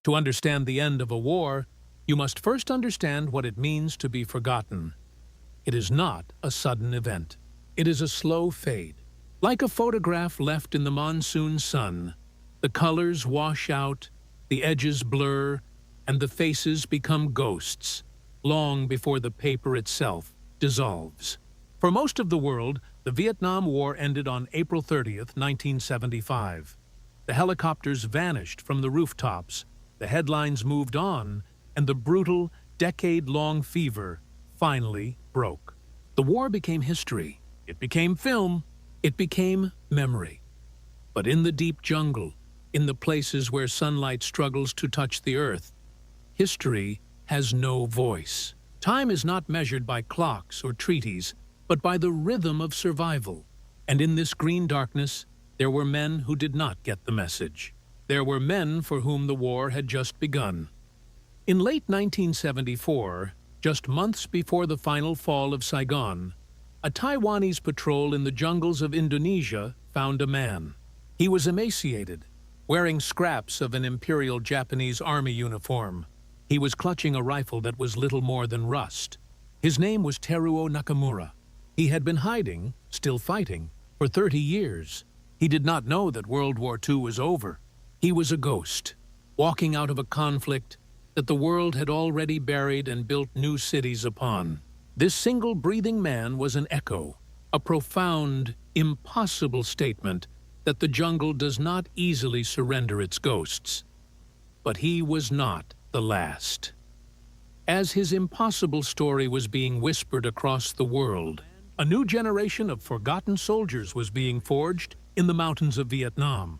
To understand the end of a war, you must first understand what it means to be forgotten. It is not a sudden event. It is a slow fade. Like a photograph left in the monsoon sun, the colors wash out, the edges blur, and the faces become ghosts, long before the paper itself dissolves. For most of the world, the Vietnam War ended on April 30th, 1975. The helicopters vanished from the rooftops, the headlines moved on, and the brutal, decade-long fever finally broke. The war became history. It became film. It became memory. But in the deep jungle, in the places where sunlight struggles to touch the earth, history has no voice. Time is not measured by clocks or treaties, but by the rhythm of survival. And in this green darkness, there were men who did not get the message. There were men for whom the war had just begun. In late 1974, just months before the final fall of Saigon, a Taiwanese patrol in the jungles of Indonesia found a man. He was emaciated, wearing scraps of an Imperial Japanese Army uniform. He was clutching a rifle that was little more than rust. His name was Teruo Nakamura. He had been hiding, still fighting, for 30 years. He did not know that World War II was over. He was a ghost, walking out of a conflict that the world had already buried and built new cities upon. This single breathing man was an echo, a profound, impossible statement that the jungle does not easily surrender its ghosts. But he was not the last. As his impossible story was being whispered across the world, a new generation of forgotten soldiers was being forged in the mountains of Vietnam.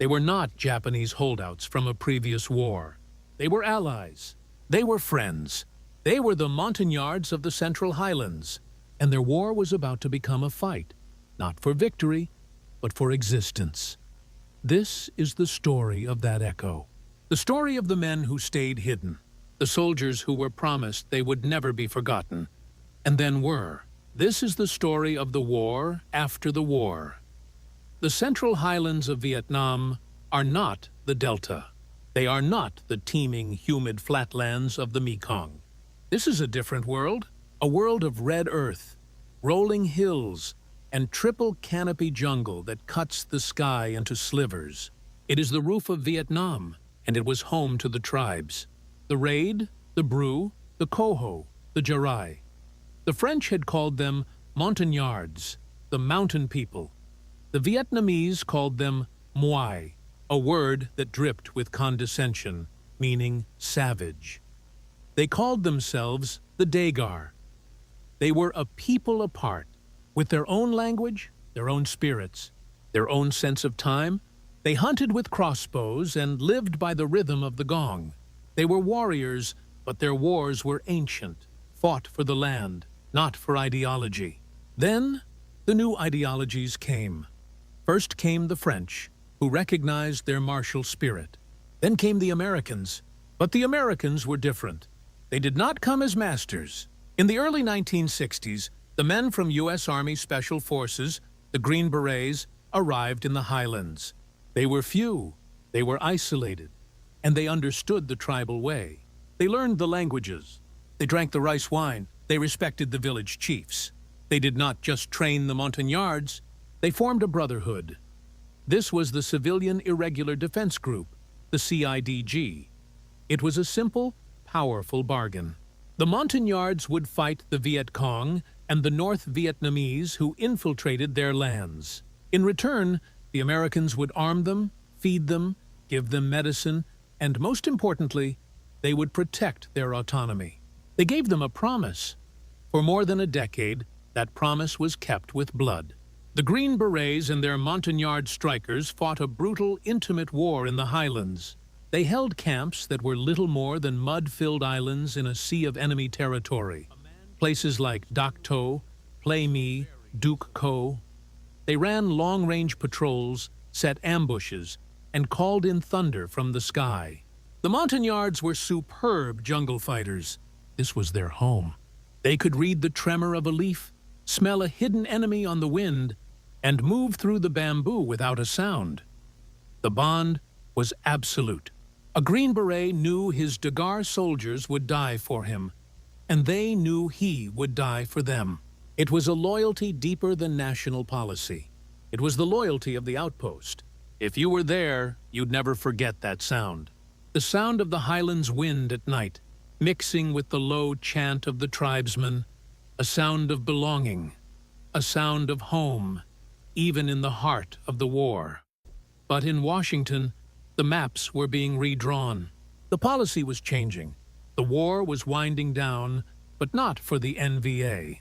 They were not Japanese holdouts from a previous war. They were allies. They were friends. They were the Montagnards of the Central Highlands, and their war was about to become a fight, not for victory, but for existence. This is the story of that echo. The story of the men who stayed hidden, the soldiers who were promised they would never be forgotten, and then were. This is the story of the war after the war. The Central Highlands of Vietnam are not the Delta. They are not the teeming, humid flatlands of the Mekong. This is a different world, a world of red earth, rolling hills, and triple canopy jungle that cuts the sky into slivers. It is the roof of Vietnam, and it was home to the tribes. The Raid, the Bru, the Coho, the Jarai. The French had called them Montagnards, the mountain people. The Vietnamese called them Muai, a word that dripped with condescension, meaning savage. They called themselves the Dagar. They were a people apart, with their own language, their own spirits, their own sense of time. They hunted with crossbows and lived by the rhythm of the gong. They were warriors, but their wars were ancient, fought for the land, not for ideology. Then, the new ideologies came. First came the French, who recognized their martial spirit. Then came the Americans, but the Americans were different. They did not come as masters. In the early 1960s, the men from U.S. Army Special Forces, the Green Berets, arrived in the highlands. They were few, they were isolated, and they understood the tribal way. They learned the languages. They drank the rice wine. They respected the village chiefs. They did not just train the Montagnards, they formed a brotherhood. This was the Civilian Irregular Defense Group, the CIDG. It was a simple, powerful bargain. The Montagnards would fight the Viet Cong and the North Vietnamese who infiltrated their lands. In return, the Americans would arm them, feed them, give them medicine, and most importantly, they would protect their autonomy. They gave them a promise. For more than a decade, that promise was kept with blood. The Green Berets and their Montagnard strikers fought a brutal, intimate war in the highlands. They held camps that were little more than mud-filled islands in a sea of enemy territory. Places like Dak To, Plei Mi, Duc Co. They ran long-range patrols, set ambushes, and called in thunder from the sky. The Montagnards were superb jungle fighters. This was their home. They could read the tremor of a leaf, smell a hidden enemy on the wind, and move through the bamboo without a sound. The bond was absolute. A Green Beret knew his Daguerre soldiers would die for him, and they knew he would die for them. It was a loyalty deeper than national policy. It was the loyalty of the outpost. If you were there, you'd never forget that sound. The sound of the highlands wind at night, mixing with the low chant of the tribesmen, a sound of belonging, a sound of home, even in the heart of the war. But in Washington, the maps were being redrawn. The policy was changing. The war was winding down, but not for the NVA.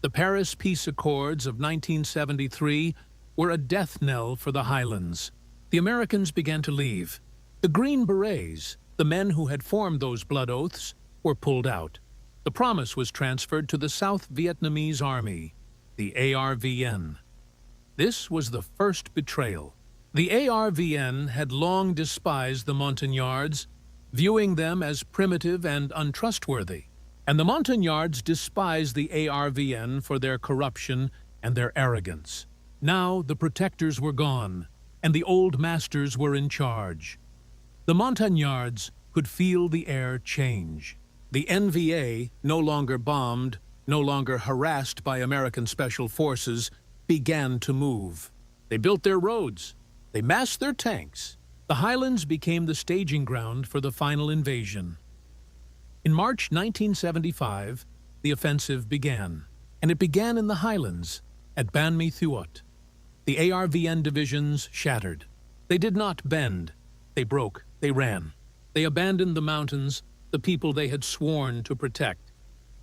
The Paris Peace Accords of 1973 were a death knell for the Highlands. The Americans began to leave. The Green Berets, the men who had formed those blood oaths, were pulled out. The promise was transferred to the South Vietnamese Army, the ARVN. This was the first betrayal. The ARVN had long despised the Montagnards, viewing them as primitive and untrustworthy. And the Montagnards despised the ARVN for their corruption and their arrogance. Now the protectors were gone, and the old masters were in charge. The Montagnards could feel the air change. The NVA, no longer bombed, no longer harassed by American Special Forces, began to move. They built their roads. They massed their tanks. The Highlands became the staging ground for the final invasion. In March 1975, the offensive began, and it began in the Highlands, at Ban Me Thuot. The ARVN divisions shattered. They did not bend. They broke. They ran. They abandoned the mountains, the people they had sworn to protect,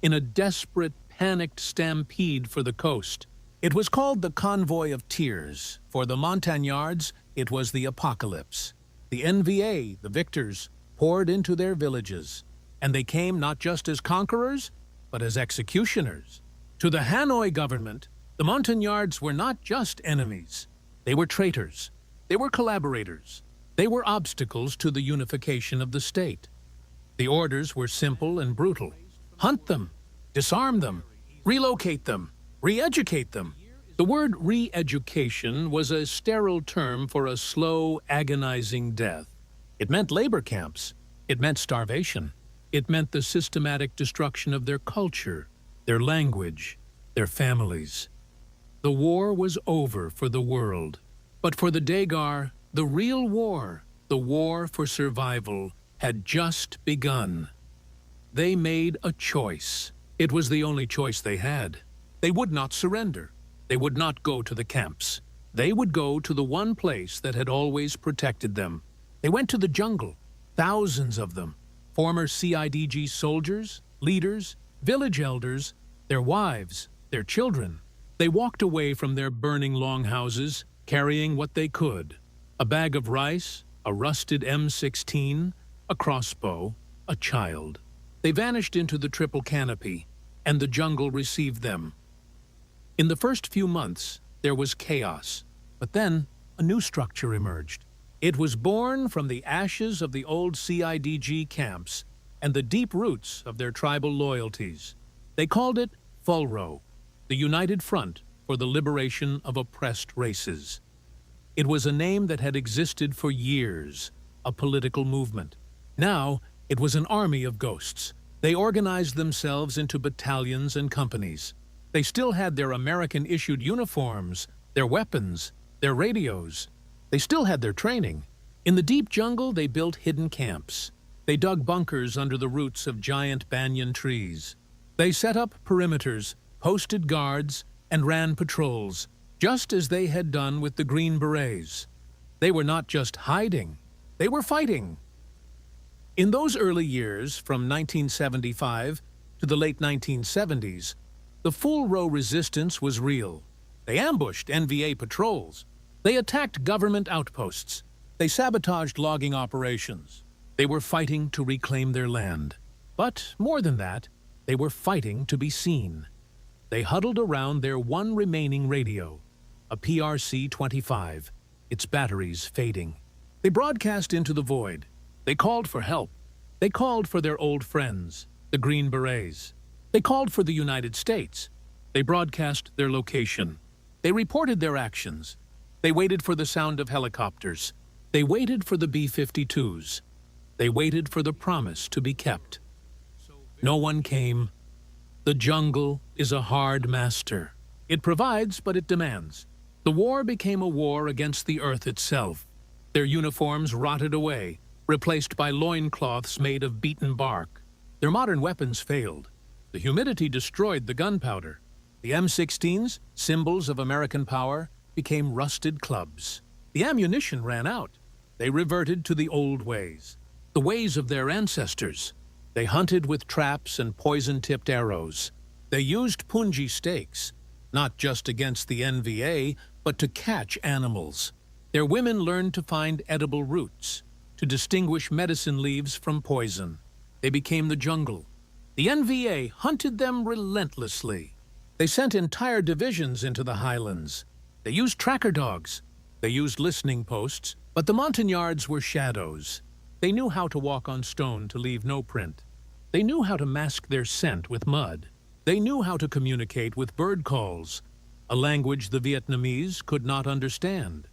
in a desperate, panicked stampede for the coast. It was called the Convoy of Tears. For the Montagnards, it was the apocalypse. The NVA, the victors, poured into their villages, and they came not just as conquerors, but as executioners. To the Hanoi government, the Montagnards were not just enemies. They were traitors. They were collaborators. They were obstacles to the unification of the state. The orders were simple and brutal. Hunt them, disarm them, relocate them, re-educate them. The word re-education was a sterile term for a slow, agonizing death. It meant labor camps. It meant starvation. It meant the systematic destruction of their culture, their language, their families. The war was over for the world. But for the Daguerre, the real war, the war for survival, had just begun. They made a choice. It was the only choice they had. They would not surrender. They would not go to the camps. They would go to the one place that had always protected them. They went to the jungle, thousands of them, former CIDG soldiers, leaders, village elders, their wives, their children. They walked away from their burning longhouses, carrying what they could: a bag of rice, a rusted M16, a crossbow, a child. They vanished into the triple canopy, and the jungle received them. In the first few months, there was chaos, but then a new structure emerged. It was born from the ashes of the old CIDG camps and the deep roots of their tribal loyalties. They called it FULRO, the United Front for the Liberation of Oppressed Races. It was a name that had existed for years, a political movement. Now, it was an army of ghosts. They organized themselves into battalions and companies. They still had their American-issued uniforms, their weapons, their radios. They still had their training. In the deep jungle, they built hidden camps. They dug bunkers under the roots of giant banyan trees. They set up perimeters, posted guards, and ran patrols, just as they had done with the Green Berets. They were not just hiding, they were fighting. In those early years, from 1975 to the late 1970s, the FULRO resistance was real. They ambushed NVA patrols. They attacked government outposts. They sabotaged logging operations. They were fighting to reclaim their land. But more than that, they were fighting to be seen. They huddled around their one remaining radio, a PRC-25, its batteries fading. They broadcast into the void. They called for help. They called for their old friends, the Green Berets. They called for the United States. They broadcast their location. They reported their actions. They waited for the sound of helicopters. They waited for the B-52s. They waited for the promise to be kept. No one came. The jungle is a hard master. It provides, but it demands. The war became a war against the earth itself. Their uniforms rotted away, replaced by loincloths made of beaten bark. Their modern weapons failed. The humidity destroyed the gunpowder. The M16s, symbols of American power, became rusted clubs. The ammunition ran out. They reverted to the old ways, the ways of their ancestors. They hunted with traps and poison-tipped arrows. They used punji stakes, not just against the NVA, but to catch animals. Their women learned to find edible roots, to distinguish medicine leaves from poison. They became the jungle. The NVA hunted them relentlessly. They sent entire divisions into the highlands. They used tracker dogs. They used listening posts, but the Montagnards were shadows. They knew how to walk on stone to leave no print. They knew how to mask their scent with mud. They knew how to communicate with bird calls, a language the Vietnamese could not understand.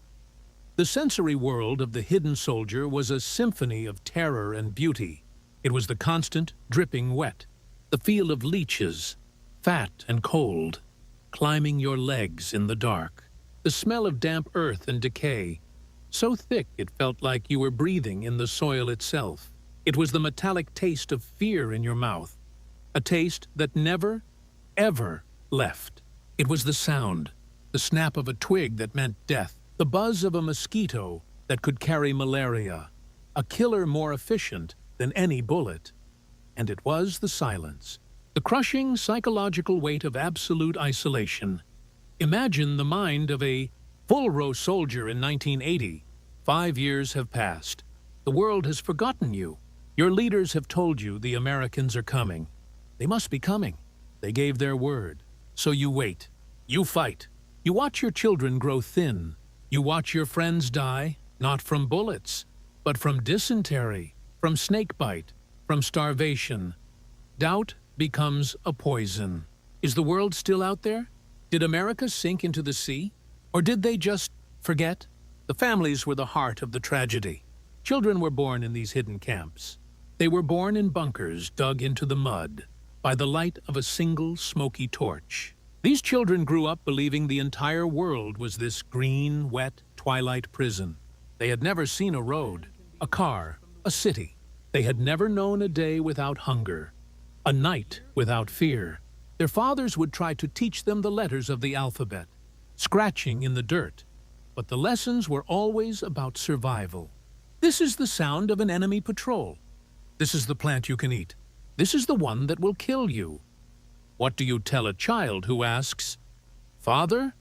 The sensory world of the hidden soldier was a symphony of terror and beauty. It was the constant, dripping wet, the feel of leeches, fat and cold, climbing your legs in the dark, the smell of damp earth and decay, so thick it felt like you were breathing in the soil itself. It was the metallic taste of fear in your mouth, a taste that never, ever left. It was the sound, the snap of a twig that meant death, the buzz of a mosquito that could carry malaria, a killer more efficient than any bullet. And it was the silence, the crushing psychological weight of absolute isolation. Imagine the mind of a full-row soldier in 1980. 5 years have passed. The world has forgotten you. Your leaders have told you the Americans are coming. They must be coming. They gave their word. So you wait. You fight. You watch your children grow thin. You watch your friends die, not from bullets, but from dysentery, from snakebite, from starvation. Doubt becomes a poison. Is the world still out there? Did America sink into the sea? Or did they just forget? The families were the heart of the tragedy. Children were born in these hidden camps. They were born in bunkers dug into the mud by the light of a single smoky torch. These children grew up believing the entire world was this green, wet, twilight prison. They had never seen a road, a car, a city. They had never known a day without hunger, a night without fear. Their fathers would try to teach them the letters of the alphabet, scratching in the dirt, but the lessons were always about survival. This is the sound of an enemy patrol. This is the plant you can eat. This is the one that will kill you. What do you tell a child who asks, "Father,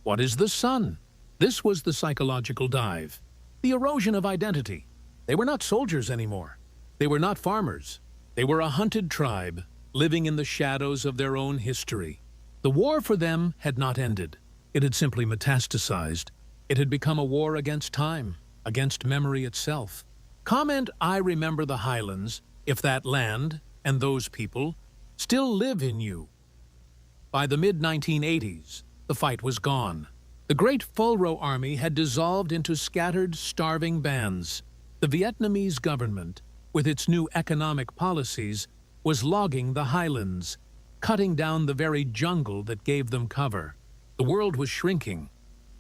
what is the sun?" This was the psychological dive, the erosion of identity. They were not soldiers anymore. They were not farmers. They were a hunted tribe, living in the shadows of their own history. The war for them had not ended. It had simply metastasized. It had become a war against time, against memory itself. Comment, "I remember the Highlands," if that land, and those people, still live in you. By the mid-1980s, the fight was gone. The great Fulro army had dissolved into scattered, starving bands. The Vietnamese government, with its new economic policies, was logging the highlands, cutting down the very jungle that gave them cover. The world was shrinking.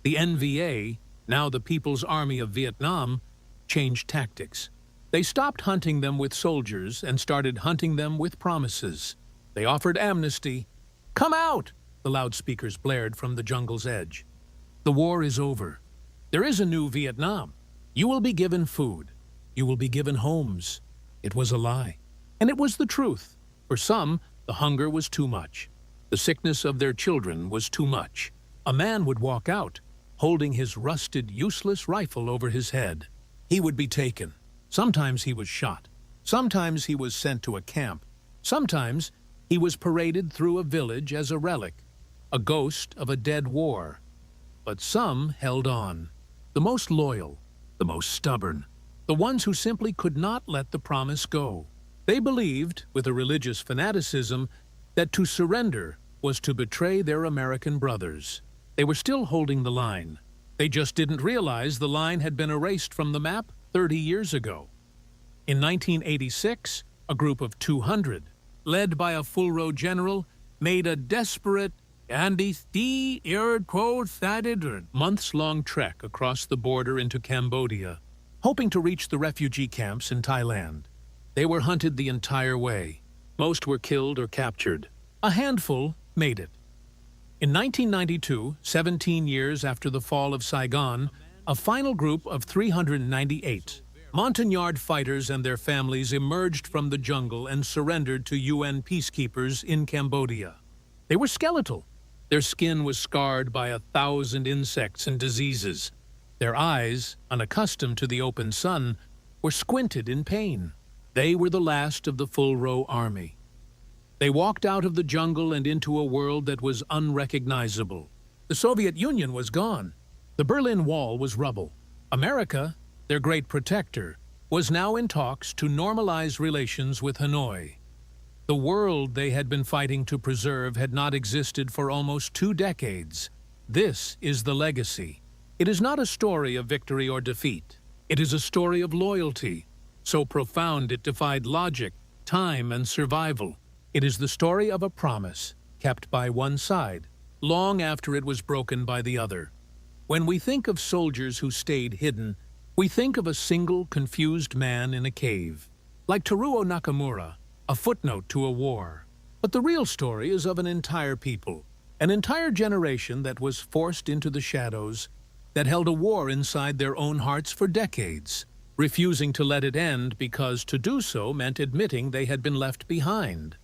The NVA, now the People's Army of Vietnam, changed tactics. They stopped hunting them with soldiers and started hunting them with promises. They offered amnesty. "Come out!" the loudspeakers blared from the jungle's edge. "The war is over. There is a new Vietnam. You will be given food. You will be given homes." It was a lie. And it was the truth. For some, the hunger was too much. The sickness of their children was too much. A man would walk out, holding his rusted, useless rifle over his head. He would be taken. Sometimes he was shot. Sometimes he was sent to a camp. Sometimes he was paraded through a village as a relic, a ghost of a dead war. But some held on. The most loyal, the most stubborn, the ones who simply could not let the promise go. They believed, with a religious fanaticism, that to surrender was to betray their American brothers. They were still holding the line. They just didn't realize the line had been erased from the map 30 years ago. In 1986, a group of 200, led by a Fulro general, made a desperate months-long trek across the border into Cambodia, hoping to reach the refugee camps in Thailand. They were hunted the entire way. Most were killed or captured. A handful made it. In 1992, 17 years after the fall of Saigon, a final group of 398 Montagnard fighters and their families emerged from the jungle and surrendered to UN peacekeepers in Cambodia. They were skeletal. Their skin was scarred by 1,000 insects and diseases. Their eyes, unaccustomed to the open sun, were squinted in pain. They were the last of the Fulro army. They walked out of the jungle and into a world that was unrecognizable. The Soviet Union was gone. The Berlin Wall was rubble. America, their great protector, was now in talks to normalize relations with Hanoi. The world they had been fighting to preserve had not existed for almost 2 decades. This is the legacy. It is not a story of victory or defeat. It is a story of loyalty, so profound it defied logic, time, and survival. It is the story of a promise kept by one side, long after it was broken by the other. When we think of soldiers who stayed hidden, we think of a single, confused man in a cave, like Teruo Nakamura, a footnote to a war. But the real story is of an entire people, an entire generation that was forced into the shadows, that held a war inside their own hearts for decades, refusing to let it end because to do so meant admitting they had been left behind.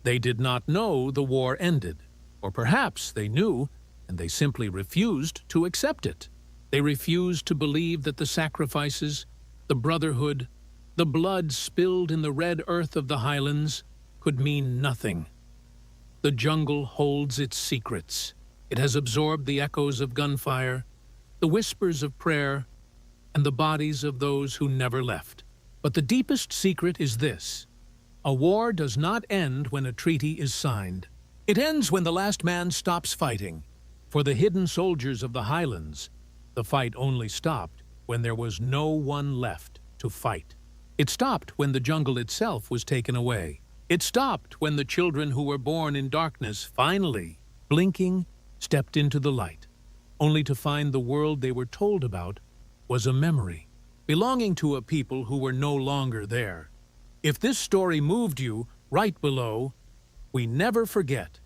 They did not know the war ended, or perhaps they knew, and they simply refused to accept it. They refused to believe that the sacrifices, the brotherhood, the blood spilled in the red earth of the highlands could mean nothing. The jungle holds its secrets. It has absorbed the echoes of gunfire, the whispers of prayer, and the bodies of those who never left. But the deepest secret is this: a war does not end when a treaty is signed. It ends when the last man stops fighting. For the hidden soldiers of the highlands, the fight only stopped when there was no one left to fight. It stopped when the jungle itself was taken away. It stopped when the children who were born in darkness finally, blinking, stepped into the light, only to find the world they were told about was a memory, belonging to a people who were no longer there. If this story moved you, write below, "We never forget."